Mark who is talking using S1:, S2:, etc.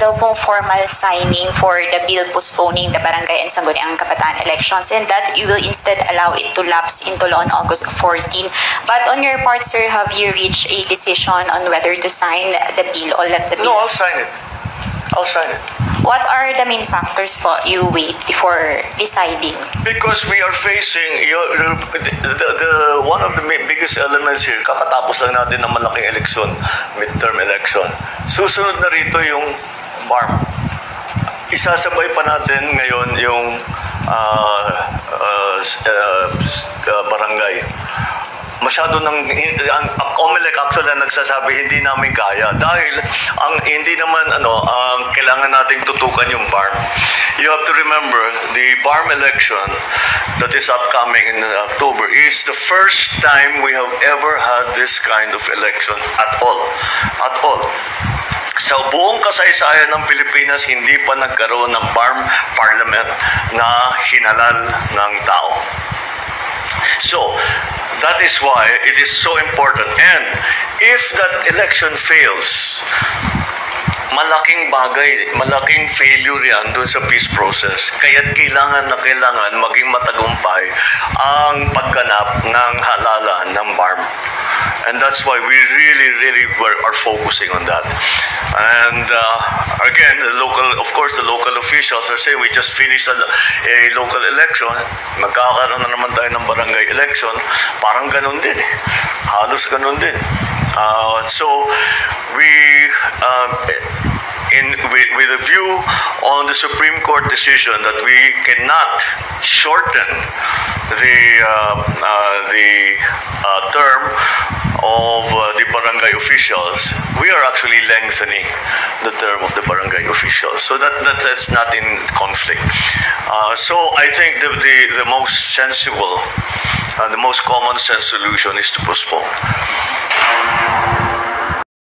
S1: daw pong formal signing for the bill postponing the Barangay and Sangguniang Kabataan elections, and that you will instead allow it to lapse into law on August 14. But on your part, sir, have you reached a decision on whether to sign the bill or let the bill?
S2: No, I'll sign it. I'll sign it.
S1: What are the main factors po you weigh before deciding?
S2: Because we are facing one of the biggest elements here, kakatapos lang natin ng malaking eleksyon, midterm election. Susunod na rito yung BARM. Isasabay pa natin ngayon yung barangay. Masyado ang COMELEC actually nagsasabi hindi namin kaya dahil ang hindi naman kailangan nating tutukan yung BARM. You have to remember the BARM election that is upcoming in October is the first time we have ever had this kind of election at all. Sa buong kasaysayan ng Pilipinas, hindi pa nagkaroon ng BARM parliament na hinalal ng tao. So, that is why it is so important. And if that election fails, malaking bagay, malaking failure yan doon sa peace process. Kaya't kailangan maging matagumpay ang pagganap ng halalan ng BARM. And that's why we really are focusing on that. And again, of course, the local officials are saying we just finished a local election. Magkakaroon na naman tayo ng barangay election. Parang ganun din. Halos ganun din. So we with a view on the Supreme Court decision that we cannot shorten the term of the barangay officials, we are actually lengthening the term of the barangay officials. So that's not in conflict. So I think the most sensible, the most common sense solution is to postpone.